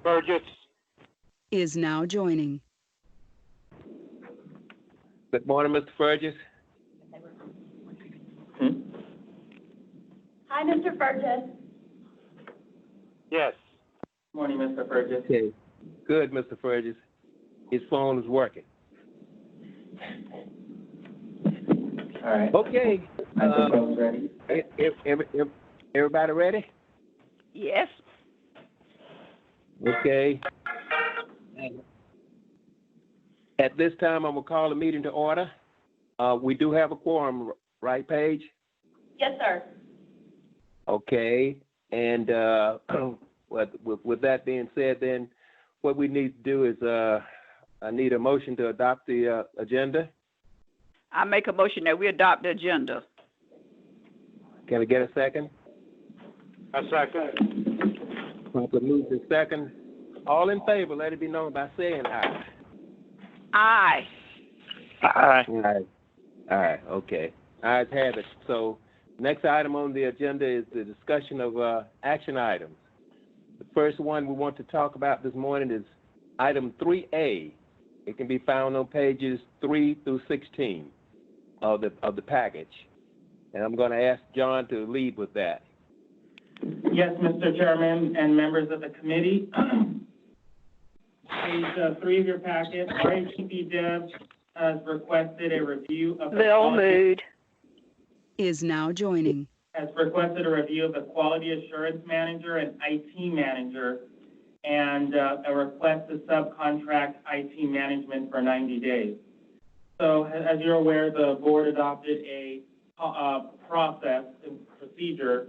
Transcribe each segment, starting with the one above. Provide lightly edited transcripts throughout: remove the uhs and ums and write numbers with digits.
Burgess. Is now joining. Good morning, Mr. Fergus. Hi, Mr. Burgess. Yes. Morning, Mr. Fergus. Okay. Good, Mr. Fergus. His phone is working. All right. Okay. Microphone's ready. Everybody ready? Yes. Okay. At this time, I'm going to call the meeting to order. We do have a quorum, right, Paige? Yes, sir. Okay. And with that being said, then what we need to do is I need a motion to adopt the agenda. I make a motion that we adopt the agenda. Can I get a second? A second. Properly moved in second. All in favor, let it be known by saying aye. Aye. Aye. Aye, okay. Ayes have it. So next item on the agenda is the discussion of action items. The first one we want to talk about this morning is item 3A. It can be found on pages 3 through 16 of the package. And I'm going to ask John to lead with that. Yes, Mr. Chairman and members of the committee. Page 3 of your packet, RHCP Dev has requested a review of the Bill Mood. Is now joining. has requested a review of the quality assurance manager and IT manager, and a request to subcontract IT management for 90 days. So as you're aware, the board adopted a process and procedure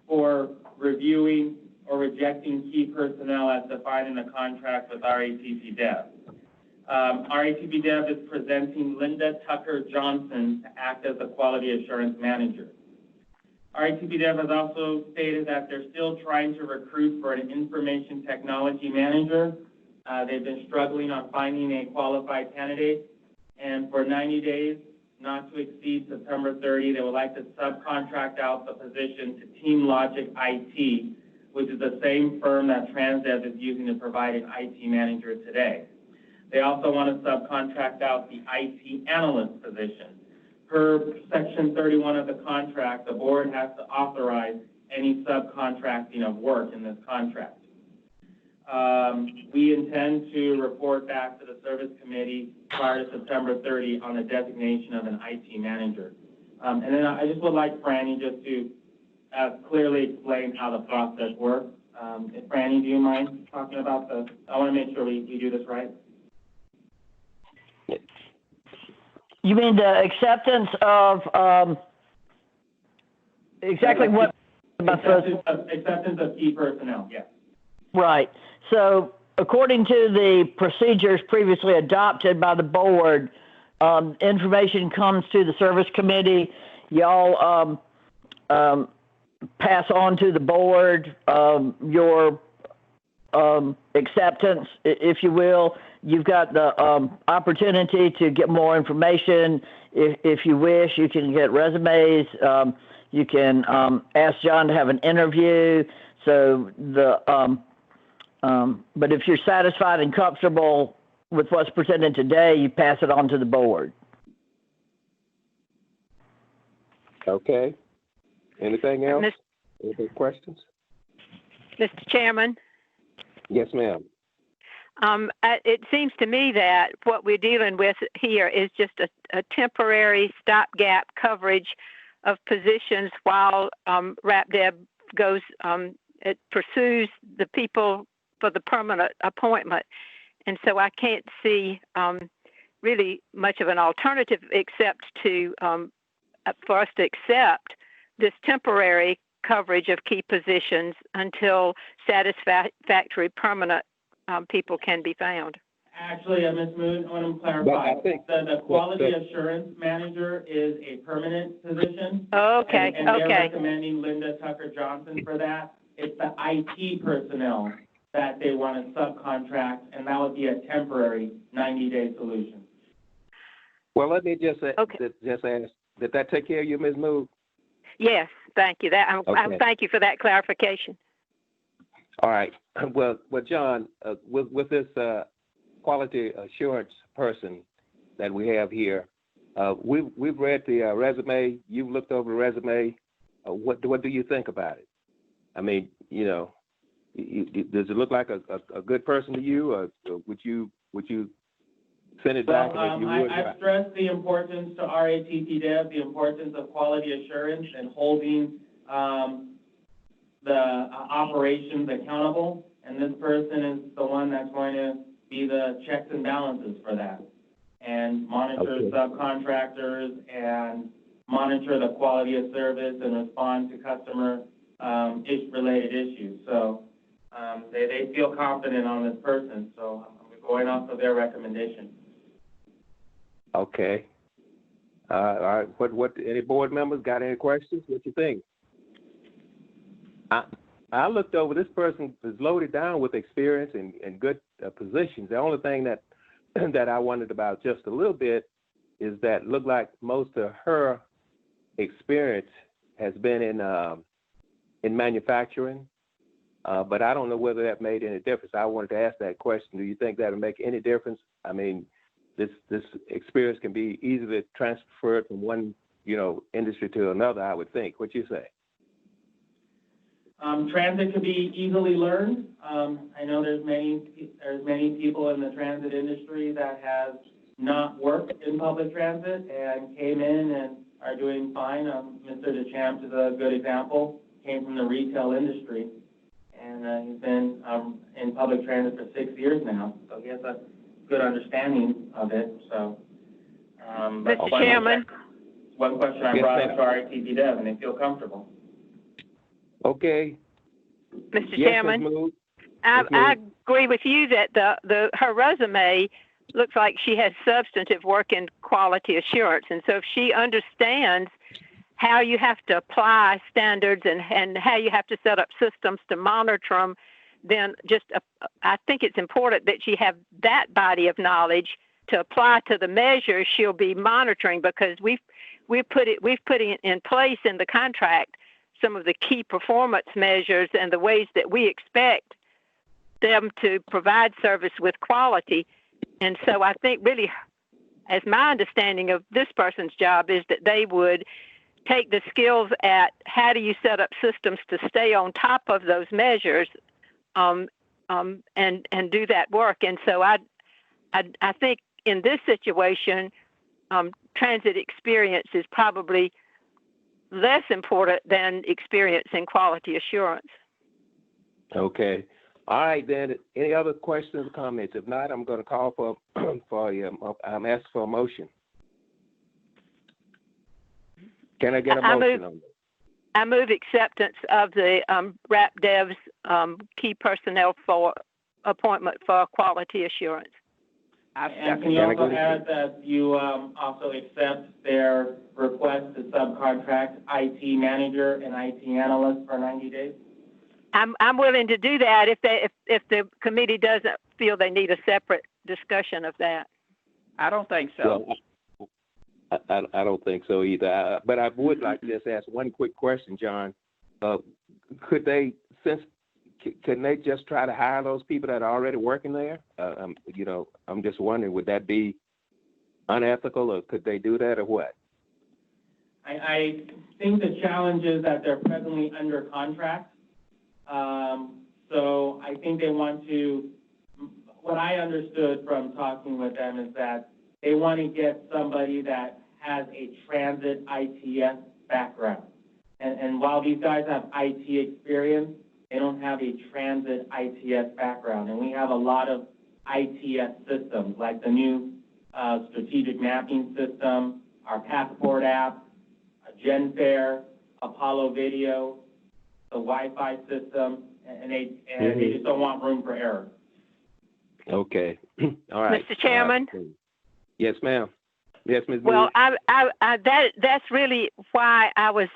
for reviewing or rejecting key personnel as defined in the contract with RATP Dev. RATP Dev is presenting Linda Tucker Johnson to act as the quality assurance manager. RATP Dev has also stated that they're still trying to recruit for an information technology manager. They've been struggling on finding a qualified candidate, and for 90 days, not to exceed September 30, they would like to subcontract out the position to Team Logic IT, which is the same firm that Transdev is using to provide an IT manager today. They also want to subcontract out the IT analyst position. Per Section 31 of the contract, the board has to authorize any subcontracting of work in this contract. We intend to report back to the service committee prior to September 30 on the designation of an IT manager. And then I just would like Franny just to clearly explain how the process works. Franny, do you mind talking about I want to make sure we do this right. You mean the acceptance of exactly what? Acceptance of key personnel, yes. Right. So according to the procedures previously adopted by the board, information comes to the service committee. Y'all pass on to the board your acceptance, if you will. You've got the opportunity to get more information. If you wish, you can get resumes. You can ask John to have an interview. So but if you're satisfied and comfortable with what's presented today, you pass it on to the board. Okay. Anything else? Any questions? Mr. Chairman, Yes, ma'am. it seems to me that what we're dealing with here is just a temporary stopgap coverage of positions while RAPDEV goes, it pursues the people for the permanent appointment. And so I can't see really much of an alternative except to for us to accept this temporary coverage of key positions until satisfactory permanent people can be found. Actually, Ms. Moon, I want to clarify. The quality assurance manager is a permanent position. Okay, and they're okay. recommending Linda Tucker Johnson for that. It's the IT personnel that they want to subcontract, and that would be a temporary 90-day solution. Well, let me just ask, Okay. did that take care of you, Ms. Moog? Yes, thank you. Okay. Thank you for that clarification. All right. Well, John, with this quality assurance person that we have here, we've read the resume. You've looked over the resume. What do you think about it? I mean, you know, does it look like a good person to you, or would you send it back? Well, I've stressed the importance to RATP-Dev, the importance of quality assurance and holding the operations accountable, and this person is the one that's going to be the checks and balances for that, and monitor subcontractors and monitor the quality of service and respond to customer related issues. So they feel confident on this person, so I'm going off of their recommendation. Okay. All right. What? Any board members got any questions? What you think? I looked over. This person is loaded down with experience and good positions. The only thing that I wondered about just a little bit is that looked like most of her experience has been in manufacturing, but I don't know whether that made any difference. I wanted to ask that question. Do you think that would make any difference? I mean, this experience can be easily transferred from one industry to another, I would think. What you say? Transit could be easily learned. I know there's many people in the transit industry that have not worked in public transit and came in and are doing fine. Mr. DeChamps is a good example. Came from the retail industry, and he's been in public transit for 6 years now, so he has a good understanding of it. So, Mr. Chairman. One question I brought up to RATP-Dev, and they feel comfortable. Okay. Mr. Yes, Chairman, Ms. Mood. I agree with you that her resume looks like she has substantive work in quality assurance, and so if she understands how you have to apply standards and how you have to set up systems to monitor them, then I think it's important that she have that body of knowledge to apply to the measures she'll be monitoring, because we've put in place in the contract some of the key performance measures and the ways that we expect them to provide service with quality. And so I think really, as my understanding of this person's job is that they would take the skills at how do you set up systems to stay on top of those measures, and do that work. And so I think in this situation, transit experience is probably less important than experience in quality assurance. Okay. All right, then. Any other questions or comments? If not, I'm going to call for I'm asking for a motion. Can I get a motion on this? I move acceptance of the RATP-Dev's key personnel for appointment for quality assurance. And can you also add that you also accept their request to subcontract IT manager and IT analyst for 90 days? I'm willing to do that if the committee doesn't feel they need a separate discussion of that. I don't think so. Well, I don't think so either. But I would like to just ask one quick question, John. Could they just try to hire those people that are already working there? I'm just wondering, would that be unethical, or could they do that, or what? I think the challenge is that they're presently under contract. So I think they want to, what I understood from talking with them is that they want to get somebody that has a transit ITS background. And while these guys have IT experience, they don't have a transit ITS background. And we have a lot of ITS systems, like the new strategic mapping system, our Passport app, GenFare, Apollo Video, the Wi-Fi system, and they just don't want room for error. Okay. All right. Mr. Chairman? Yes, ma'am. Yes, Ms. Well, Moody. that's really why I was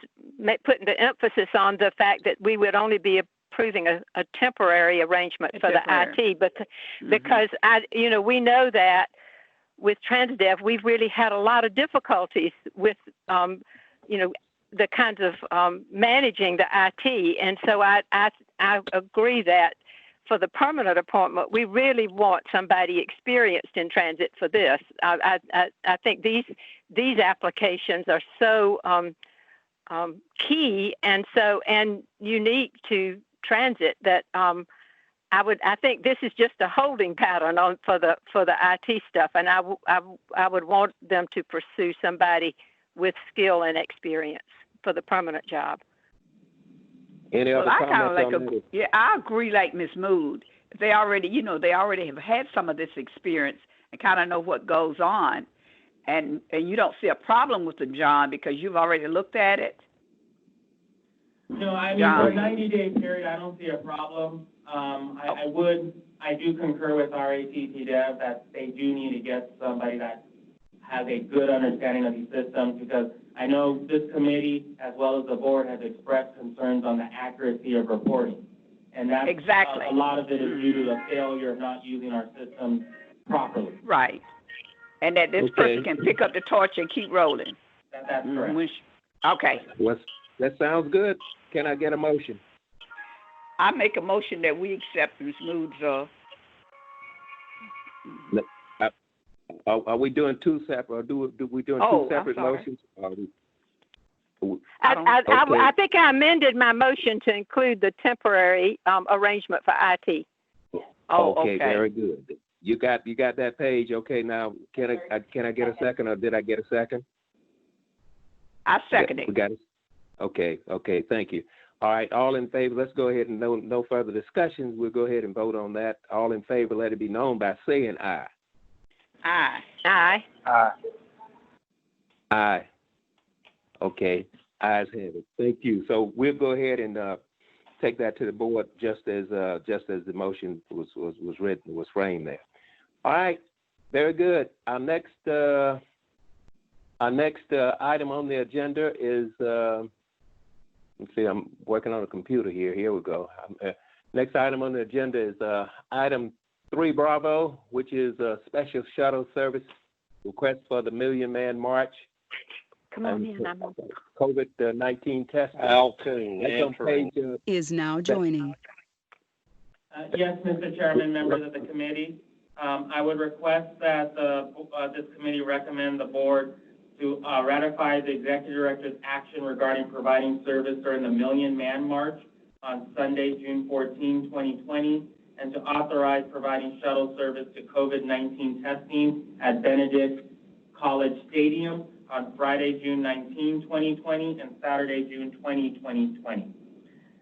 putting the emphasis on the fact that we would only be approving a temporary arrangement for the IT, but because we know that with TransDev, we've really had a lot of difficulties with, the kinds of managing the IT. And so I agree that for the permanent appointment, we really want somebody experienced in transit for this. I think these applications are so key and unique to transit that I think this is just a holding pattern for the IT stuff, and I would want them to pursue somebody with skill and experience for the permanent job. Any other Well, I kind of comments on like that? I agree like Ms. Mood. They already have had some of this experience and kind of know what goes on, and you don't see a problem with them, John, because you've already looked at it. No, I mean, John. for a 90-day period, I don't see a problem. I do concur with our AT&T Dev that they do need to get somebody that has a good understanding of these systems, because I know this committee, as well as the board, has expressed concerns on the accuracy of reporting. And that's Exactly. A lot of it is due to the failure of not using our systems properly. Right. And that this person can pick up the torch and keep rolling. That's correct. Okay. That sounds good. Can I get a motion? I make a motion that we accept Ms. Mood's. Are we doing two separate, or do we doing Oh, two separate I'm sorry. motions? I think I amended my motion to include the temporary arrangement for IT. Oh, okay, very good. You got that page. Okay, now can I get a second, or did I get a second? I second it. We got it. Okay, thank you. All right, all in favor, let's go ahead and no further discussions. We'll go ahead and vote on that. All in favor, let it be known by saying aye. Aye. Aye. Aye. Aye. Okay, ayes have it. Thank you. So we'll go ahead and take that to the board just as the motion was written, was framed there. All right, very good. Our next item on the agenda is let's see, I'm working on a computer here. Here we go. Next item on the agenda is item 3 Bravo, which is a special shuttle service request for the Million Man March. Come on in. COVID-19 testing. L2. That's on page. Is now joining. Yes, Mr. Chairman, members of the committee, I would request that this committee recommend the board to ratify the executive director's action regarding providing service during the Million Man March on Sunday, June 14, 2020, and to authorize providing shuttle service to COVID-19 testing at Benedict College Stadium on Friday, June 19, 2020, and Saturday, June 20, 2020.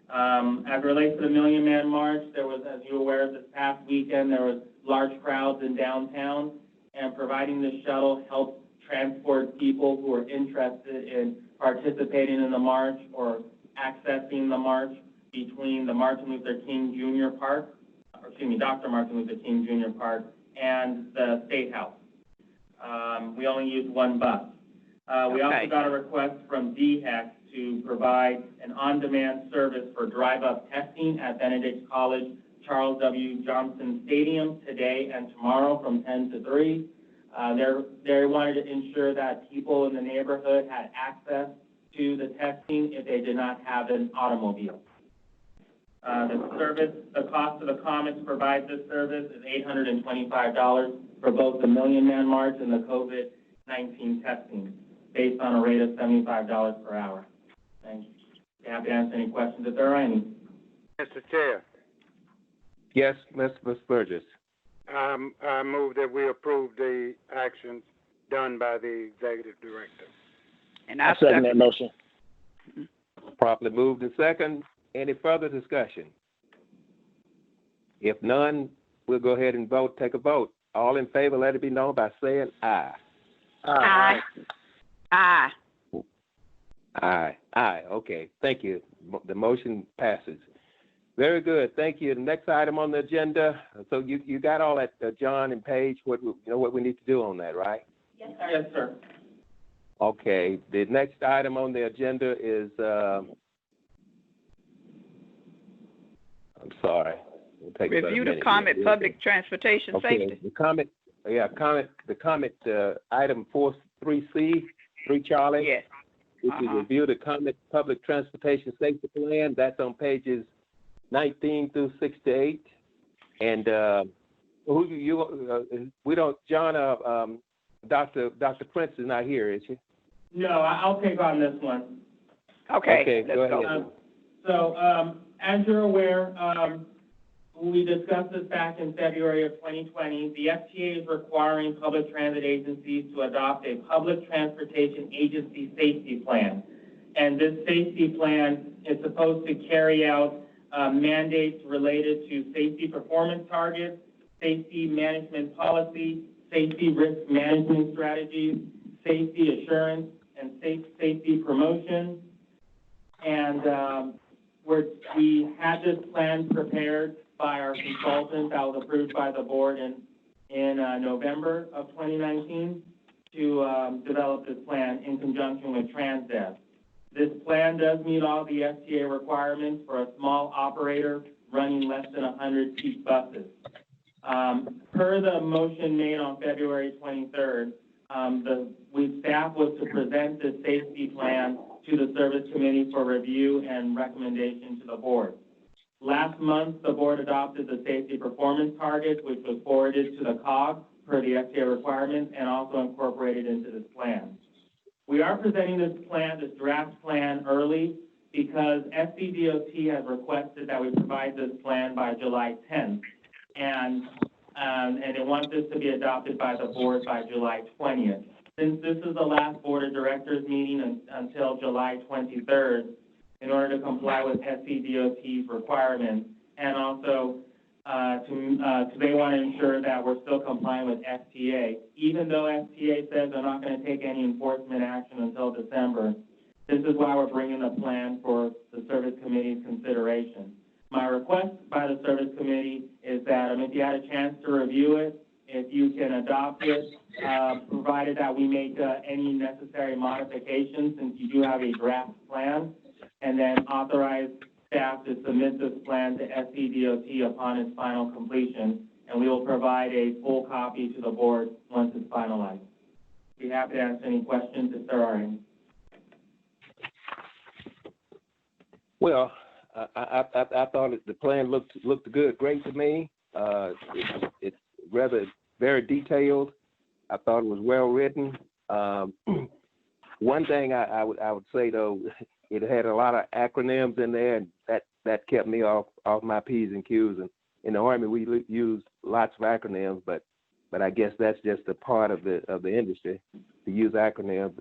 As it relates to the Million Man March, there was, as you're aware, this past weekend, there was large crowds in downtown, and providing the shuttle helps transport people who are interested in participating in the march or accessing the march between the Martin Luther King Jr. Park, Dr. Martin Luther King Jr. Park, and the State House. We only used one bus. We also got a request from DHEC to provide an on-demand service for drive-up testing at Benedict College Charles W. Johnson Stadium today and tomorrow from 10 to 3. They wanted to ensure that people in the neighborhood had access to the testing if they did not have an automobile. The cost of the COMEX to provide this service is $825 for both the Million Man March and the COVID-19 testing, based on a rate of $75 per hour. Thank you. Happy to answer any questions if there are any. Mr. Chair, Yes, Ms. Burgess. I move that we approve the actions done by the executive director. And I second that motion. Properly moved and second. Any further discussion? If none, we'll go ahead and take a vote. All in favor, let it be known by saying aye. Aye. Aye. Aye. Okay, thank you. The motion passes. Very good, thank you. The next item on the agenda, so you got all that, John and Paige, what we need to do on that, right? Yes, sir. Okay, the next item on the agenda is, I'm sorry. We'll take about a Review the minute COMET here. public transportation safety. The COMET, item 3C, 3 Charlie. Yes. which is review the public transportation safety plan. That's on pages 19 through 68. And we don't, John, Dr. Prince is not here, is she? No, I'll take on this one. Okay, go let's ahead. go. As you're aware, we discussed this back in February of 2020. The FTA is requiring public transit agencies to adopt a public transportation agency safety plan. And this safety plan is supposed to carry out mandates related to safety performance targets, safety management policy, safety risk management strategies, safety assurance, and safety promotion. And we had this plan prepared by our consultant that was approved by the board in November of 2019 to develop this plan in conjunction with Transdev. This plan does meet all the FTA requirements for a small operator running less than 100 peak buses. Per the motion made on February 23rd, staff was to present this safety plan to the service committee for review and recommendation to the board. Last month, the board adopted the safety performance targets, which was forwarded to the COG per the FTA requirements and also incorporated into this plan. We are presenting this draft plan early because SCDOT has requested that we provide this plan by July 10th. And they want this to be adopted by the board by July 20th. Since this is the last board of directors meeting until July 23rd, in order to comply with SCDOT's requirements, and also they want to ensure that we're still complying with FTA. Even though FTA says they're not going to take any enforcement action until December, this is why we're bringing the plan for the service committee's consideration. My request by the service committee is that if you had a chance to review it, if you can adopt it, provided that we make any necessary modifications, since you do have a draft plan, and then authorize staff to submit this plan to SCDOT upon its final completion, and we will provide a full copy to the board once it's finalized. Be happy to answer any questions if there are any. Well, I thought the plan looked great to me. It's rather very detailed. I thought it was well written. One thing I would say though, it had a lot of acronyms in there, and that kept me off my P's and Q's. And in the Army, we use lots of acronyms, but I guess that's just a part of the industry to use acronyms.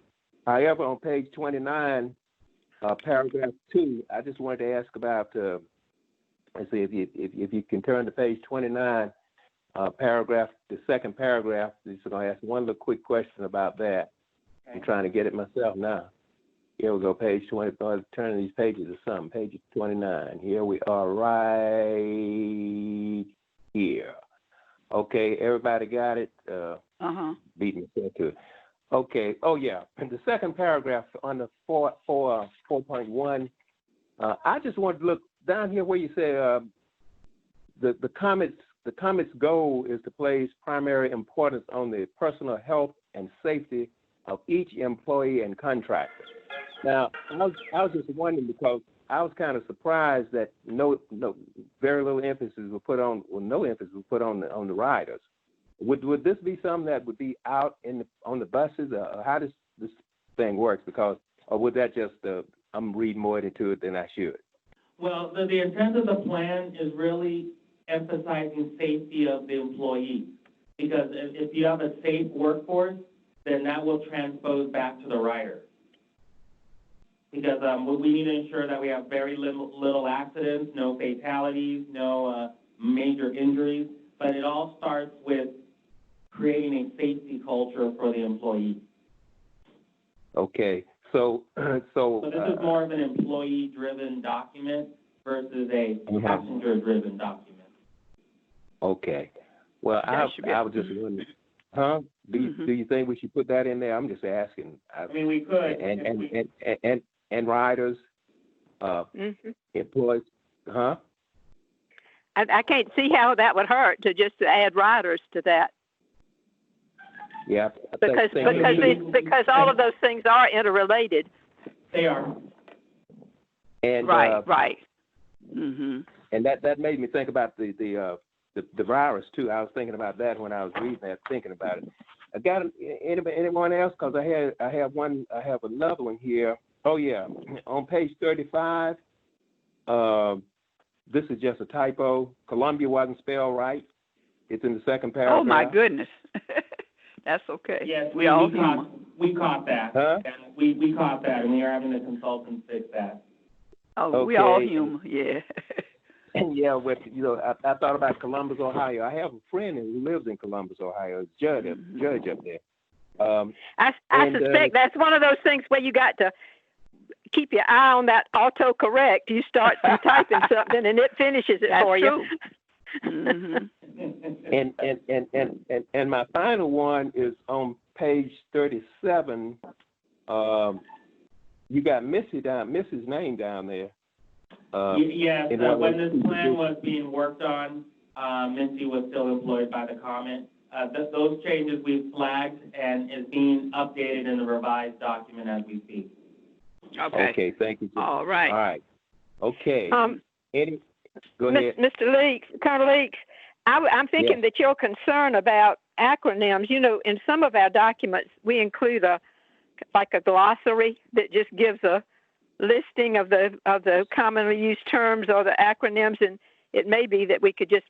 However, on page 29, paragraph 2, I just wanted to ask about. Let's see if you can turn to page 29, the second paragraph. Just going to ask one little quick question about that. Okay. I'm trying to get it myself now. Here we go, page 20. Turning these pages or something. Page 29. Here we are, right here. Okay, everybody got it? Beating myself to it. Okay. Oh yeah. And the second paragraph on the 4.1. I just wanted to look down here where you say the commit's goal is to place primary importance on the personal health and safety of each employee and contractor. Now, I was just wondering because I was kind of surprised that very little emphasis was put on, or no emphasis was put on the riders. Would this be something that would be out on the buses? How does this thing work? Because, or would that just I'm reading more into it than I should? Well, the intent of the plan is really emphasizing safety of the employee, because if you have a safe workforce, then that will transpose back to the rider. Because we need to ensure that we have very little accidents, no fatalities, no major injuries, but it all starts with creating a safety culture for the employee. Okay, so this is more of an employee-driven document versus a passenger-driven document. Okay. Well, I was just wondering, do you think we should put that in there? I'm just asking. We could. And riders, employees, I can't see how that would hurt to just add riders to that. Yeah. Because all of those things are interrelated. They are. And Right. Mhm. and that made me think about the virus too. I was thinking about that when I was reading that, thinking about it. I got anyone else? Because I have another one here. Oh yeah, on page 35. This is just a typo. Columbia wasn't spelled right. It's in the second paragraph. Oh my goodness. That's okay. Yes, we all human. we caught that. Huh? And we caught that, and we are having the consultants fix that. Oh, we all Okay. human. Yeah. Yeah, I thought about Columbus, Ohio. I have a friend who lives in Columbus, Ohio. It's judge up there. I suspect that's one of those things where you got to keep your eye on that autocorrect. You start typing something and it finishes it That's for true. you. Mhm. And my final one is on page 37. You got Mrs. name down there. Yes, in one of when those this two plan positions. was being worked on, Missy was still employed by the comment. Those changes we've flagged and is being updated in the revised document as we speak. Okay, thank you. All right. All right. Okay. Go ahead. Mr. Leaks, Colonel Leaks, I'm thinking that your concern about acronyms, in some of our documents, we include a glossary that just gives a listing of the commonly used terms or the acronyms, and it may be that we could just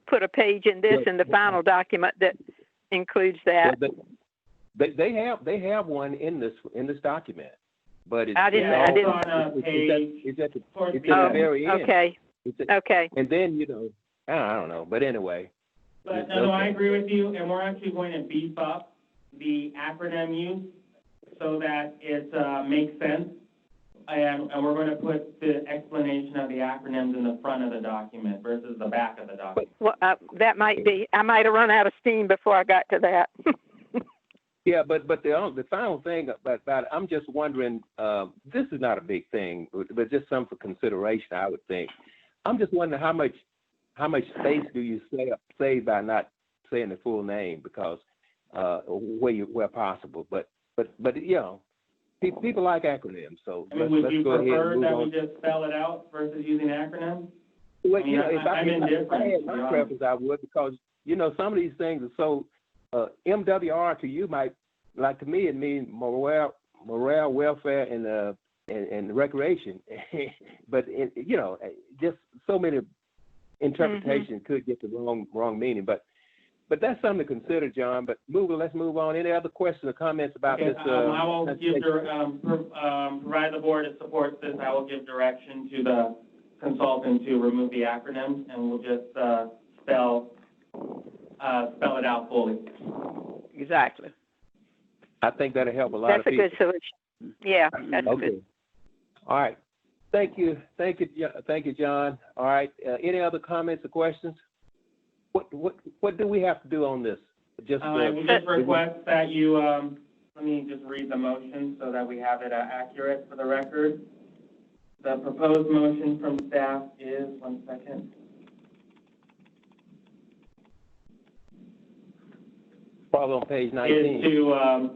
put a page in this in the final document that includes that. Well, they have one in this document, but it's I didn't. it's at the very end. Okay. Okay. And then I don't know, but anyway. But no, I agree with you, and we're actually going to beef up the acronym use so that it makes sense, and we're going to put the explanation of the acronyms in the front of the document versus the back of the document. Well, that might be. I might have run out of steam before I got to that. Yeah, but the final thing about it, I'm just wondering. This is not a big thing, but just some for consideration, I would think. I'm just wondering how much space do you save by not saying the full name, because where possible. But people like acronyms, so I mean, would let's you go ahead prefer and move that on. we just spell it out versus using acronyms? Well, I mean, if I I'm indifferent, had to my be honest. preference, I would, because some of these things are so MWR to you might, like to me, it means morale, welfare, and recreation. But just so many interpretations could get the wrong meaning. But that's something to consider, John. But let's move on. Any other questions or comments about this? I will provide the board that supports this. I will give direction to the consultant to remove the acronyms, and we'll just spell it out fully. Exactly. I think that'll help a lot That's of people. a good solution. Yeah, that's Okay. good. All right. Thank you, John. All right. Any other comments or questions? What do we have to do on this? We just request that you, let me just read the motion so that we have it accurate for the record. The proposed motion from staff is, one second. Probably on page 19. Is to,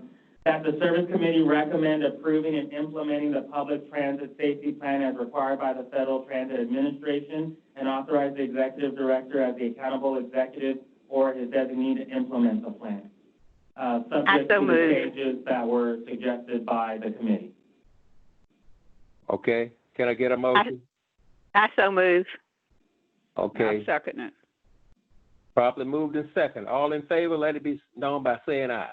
that the service committee recommend approving and implementing the public transit safety plan as required by the Federal Transit Administration, and authorize the executive director as the accountable executive or his designee to implement the plan, subject to the changes that were suggested by the committee. Okay. Can I get a motion? I so move. Okay. I second it. Properly moved in second. All in favor, let it be known by saying aye.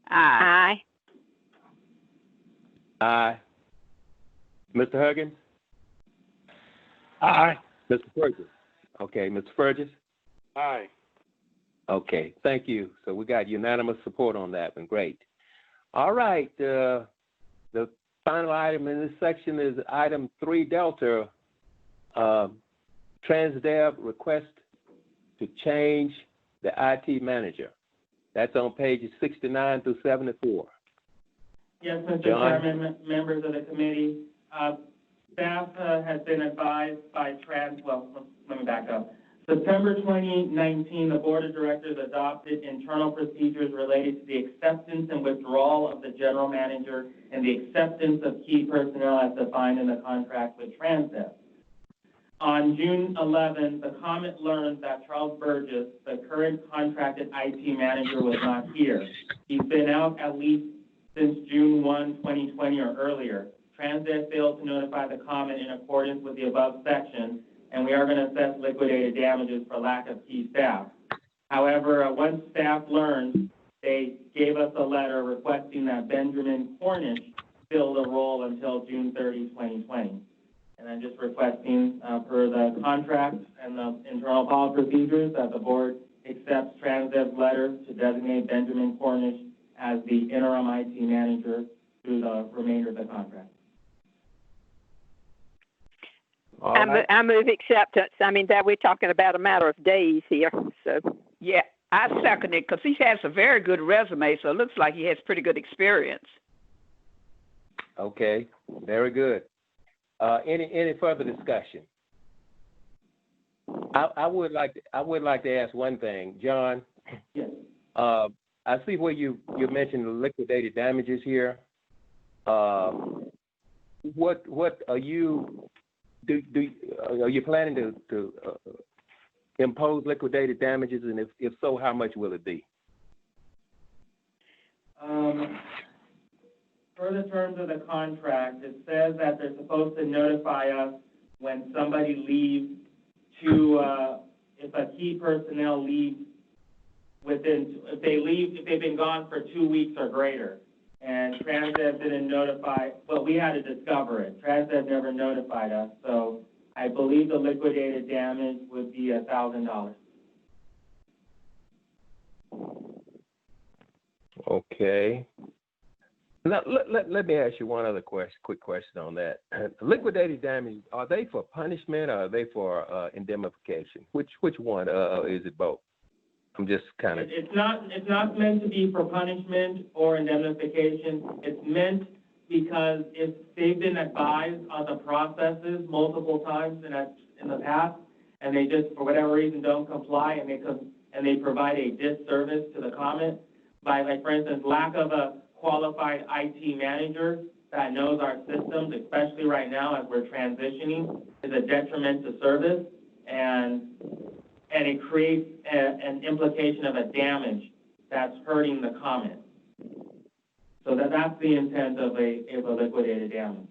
Aye. Aye. Aye. Mr. Huggins? Aye. Mr. Fergus? Okay, Mr. Fergus? Aye. Okay, thank you. So we got unanimous support on that one. Great. All right, the final item in this section is item 3 Delta, TransDev request to change the IT manager. That's on pages 69 through 74. Yes, Mr. John? Chairman, members of the committee, staff has been advised by let me back up. September 2019, the Board of Directors adopted internal procedures related to the acceptance and withdrawal of the general manager and the acceptance of key personnel as defined in the contract with Transdev. On June 11, the Comet learned that Charles Burgess, the current contracted IT manager, was not here. He's been out at least since June 1, 2020 or earlier. Transdev failed to notify the Comet in accordance with the above section, and we are going to assess liquidated damages for lack of key staff. However, once staff learned, they gave us a letter requesting that Benjamin Cornish fill the role until June 30, 2020. And I'm just requesting per the contract and the internal policy procedures that the board accepts Transdev's letter to designate Benjamin Cornish as the interim IT manager through the remainder of the contract. I move acceptance. I mean, that we're talking about a matter of days here. So Yeah, I second it because he has a very good resume, so it looks like he has pretty good experience. Okay, very good. Any further discussion? I would like to ask one thing, John. Yes. I see where you mentioned the liquidated damages here. What are you are you planning to impose liquidated damages, and if so, how much will it be? Per the terms of the contract, it says that they're supposed to notify us when somebody leaves if a key personnel leaves if they've been gone for 2 weeks or greater. And Transdev didn't notify, well, we had to discover it. Transdev never notified us, so I believe the liquidated damage would be $1,000. Okay. Now, let me ask you one other quick question on that. Liquidated damages, are they for punishment or are they for indemnification? Which one is it both? I'm just kind of... It's not meant to be for punishment or indemnification. It's meant because if they've been advised on the processes multiple times in the past, and they just, for whatever reason, don't comply, and they provide a disservice to the Comet by, like, for instance, lack of a qualified IT manager that knows our systems, especially right now as we're transitioning, is a detriment to service, and it creates an implication of a damage that's hurting the Comet. So that's the intent of a liquidated damage.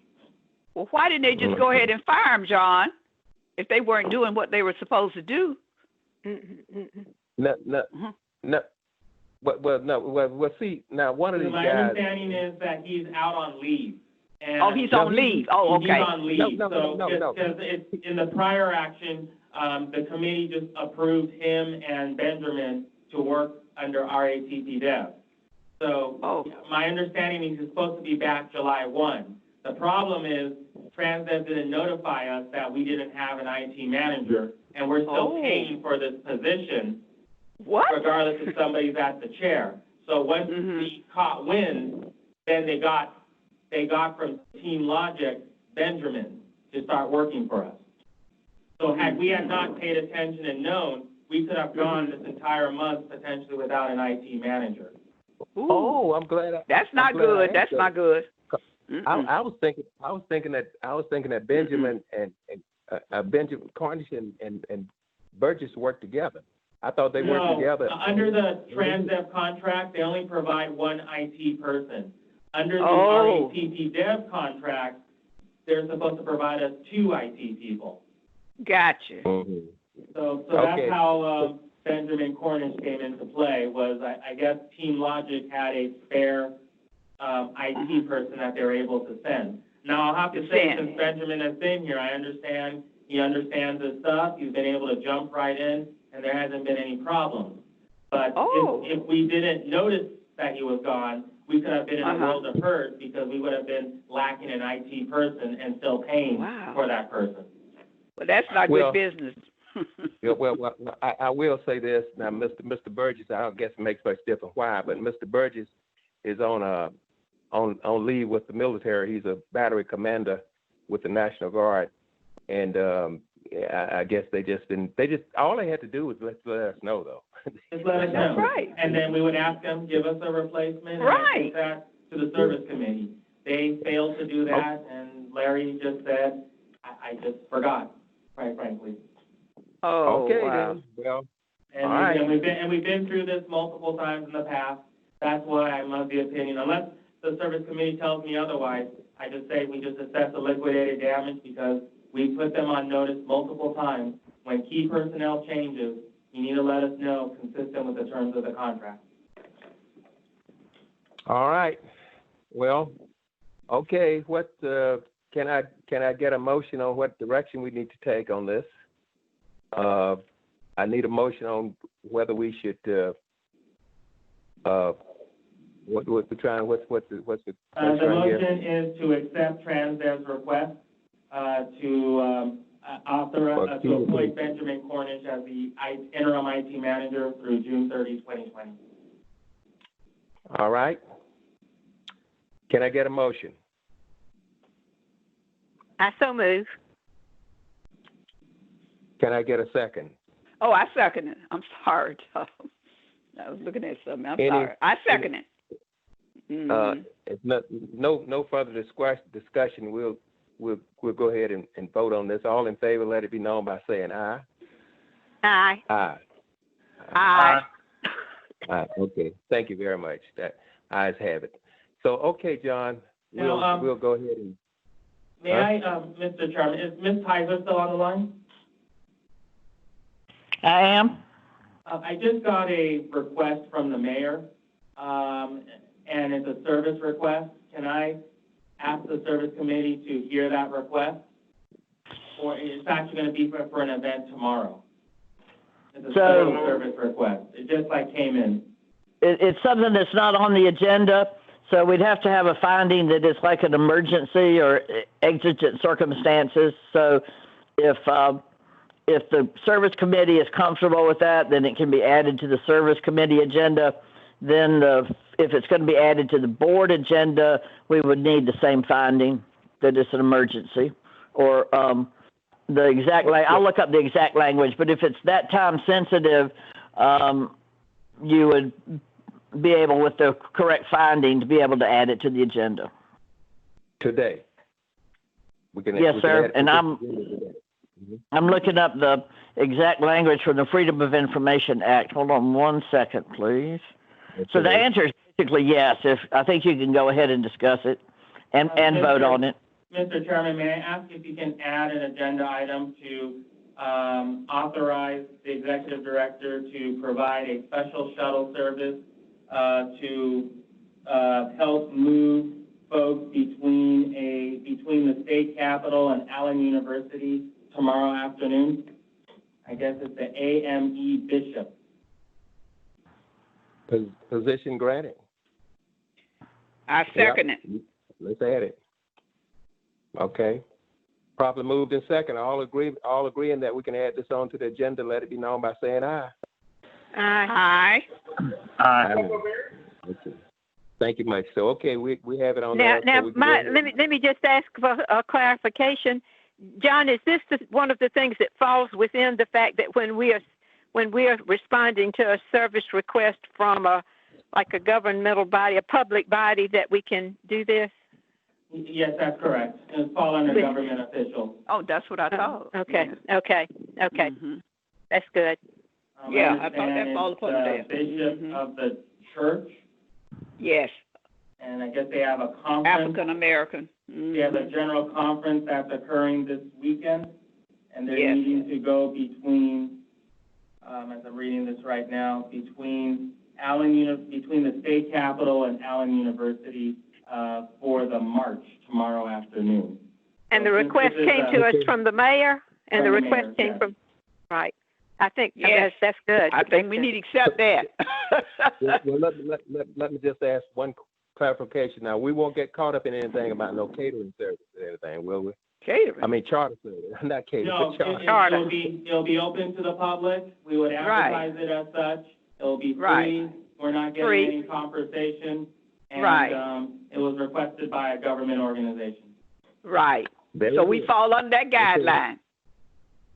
Well, why didn't they just go ahead and fire him, John, if they weren't doing what they were supposed to do? No. Well, see, now one of these My guys... My understanding is that he's out on leave. And he's on leave. Oh, okay. He's on leave. No. Because in the prior action, the committee just approved him and Benjamin to work under RATP Dev. So my understanding is he's supposed to be back July 1. The problem is Transdev didn't notify us that we didn't have an IT manager, and we're still paying for this position. What? Regardless if somebody's at the chair. So once we caught wind, then they got from Team Logic Benjamin to start working for us. So had we not paid attention and known, we could have gone this entire month potentially without an IT manager. Ooh. Oh, I'm glad. That's not good. That's not good. I was thinking that Benjamin and Benjamin Cornish and Burgess worked together. I thought they worked together. Under the Transdev contract, they only provide one IT person. Under the RATP Dev contract, they're supposed to provide us 2 IT people. Gotcha. So that's how Benjamin Cornish came into play. Was I guess Team Logic had a spare IT person that they were able to send. Now I'll have to say, since Benjamin has been here, I understand he understands his stuff. He's been able to jump right in, and there hasn't been any problems. But if we didn't notice that he was gone, we could have been in a world of hurt because we would have been lacking an IT person and still paying for that person. Well, that's not good business. I will say this now, Mr. Burgess. I don't guess it makes much difference why, but Mr. Burgess is on leave with the military. He's a battery commander with the National Guard, and yeah, I guess all they had to do was let us know, though. Just let us That's know. right. And then we would ask them, give us a replacement, and Right. take that to the service committee. They failed to do that, and Larry just said, I just forgot, quite frankly. Oh, Okay, wow. then. Well, And all right. we've been through this multiple times in the past. That's why I'm of the opinion, unless the service committee tells me otherwise, I just say we just assess the liquidated damage because we put them on notice multiple times. When key personnel changes, you need to let us know consistent with the terms of the contract. All right. Well, okay. What can I get a motion on what direction we need to take on this? I need a motion on whether we should what's the The motion is to accept Transdev's request to appoint Benjamin Cornish as the interim IT manager through June 30, 2020. All right. Can I get a motion? I so move. Can I get a second? Oh, I second it. I'm sorry, Tom. I was looking at something. I'm Any- sorry. I second it. Mhm. If no further discussion, we'll go ahead and vote on this. All in favor, let it be known by saying aye. Aye. Aye. Aye. Aye. Okay. Thank you very much. That ayes have it. So, okay, John, we'll go ahead and. May I, Mr. Chairman, is Ms. Pizer still on the line? I am. I just got a request from the mayor, and it's a service request. Can I ask the service committee to hear that request? Or it's actually going to be for an event tomorrow. It's a service request. It just came in. It's something that's not on the agenda, so we'd have to have a finding that it's like an emergency or exigent circumstances. So if the service committee is comfortable with that, then it can be added to the service committee agenda. Then if it's going to be added to the board agenda, we would need the same finding that it's an emergency. Or the exact I'll look up the exact language, but if it's that time sensitive, you would be able, with the correct finding, to be able to add it to the agenda. Today. Yes, sir. And I'm looking up the exact language from the Freedom of Information Act. Hold on one second, please. So the answer is basically yes. I think you can go ahead and discuss it and vote on it. Mr. Chairman, may I ask if you can add an agenda item to authorize the executive director to provide a special shuttle service to help move folks between the state capitol and Allen University tomorrow afternoon? I guess it's the AME Bishop. Position granted. I second it. Let's add it. Okay. Properly moved in second. All agreeing that we can add this on to the agenda. Let it be known by saying aye. Aye. Aye. Okay. Thank you much. So, okay, we have it on Now, there. let me just ask for a clarification. John, is this one of the things that falls within the fact that when we are responding to a service request from a governmental body, a public body, that we can do this? Yes, that's correct. It's fall under government officials. Oh, that's what I thought. Okay. Mm-hmm. That's good. Yeah, I thought that falls upon the that. bishop of the church, Yes, and I guess they have a conference. African American. They have a general conference that's occurring this weekend, and they're Yes. needing to go between, as I'm reading this right now, between the state capitol and Allen University for the march tomorrow afternoon. And the So request this is, came to us from the mayor, and the from the request mayor, came yes. from, right. I think Yes. that's good. I think we need to accept that. Well, let me just ask one clarification. Now, we won't get caught up in anything about no catering service or anything, will we? Catering. I mean, charter service, not catering, No, but charter. it'll be open to the public. We would advertise it as such. It'll be free. Right. We're not getting Free. any compensation. And, Right. It was requested by a government organization. Right. Very So we good. fall under that guideline.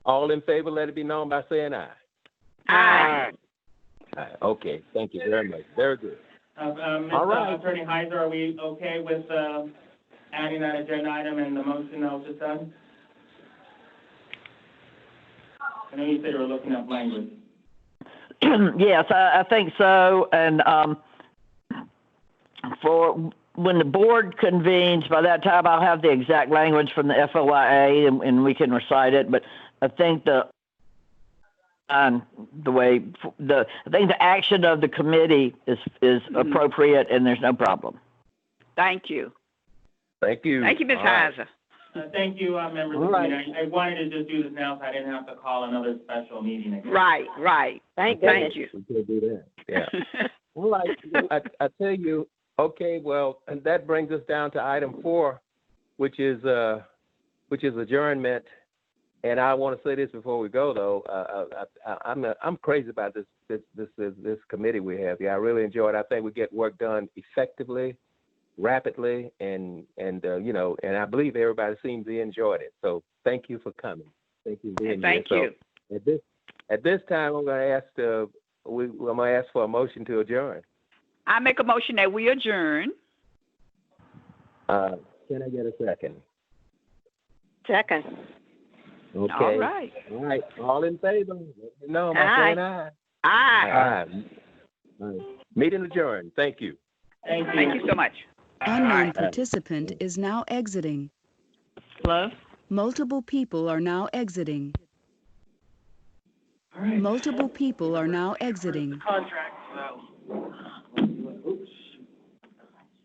All in favor, let it be known by saying aye. Aye. Aye. Okay, thank you very much. Very good. Ms. All right. Attorney Heiser, are we okay with adding that agenda item and the motion that was just done? I know you said you were looking up language. Yes, I think so. And for when the board convenes, by that time I'll have the exact language from the FOIA and we can recite it. But I think the action of the committee is appropriate and there's no problem. Thank you. Thank you. Thank you, Ms. All right. Heiser. Thank you, members of the committee. I wanted to just do this now so I didn't have to call another special meeting again. Right. Thank Thank you. We can't do that. Yeah. All right. I tell you, okay, well, and that brings us down to item 4, which is adjournment. And I want to say this before we go, though. I'm crazy about this committee we have. Yeah, I really enjoy it. I think we get work done effectively, rapidly, and I believe everybody seems to enjoy it. So thank you for coming. Thank you. Thank you. So at this time, I'm going to ask I'm going to ask for a motion to adjourn. I make a motion that we adjourn. Can I get a second? Second. Okay. All right. All right. All in favor? Let me know by Aye. saying aye. Aye. All right. Meeting adjourned. Thank you. Thank you. Thank you so much. Unknown participant is now exiting. Hello? Multiple people are now exiting. All right. Multiple people are now exiting. Contract, so. Oops.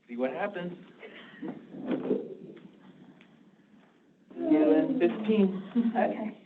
See what happens. You in 15. Okay.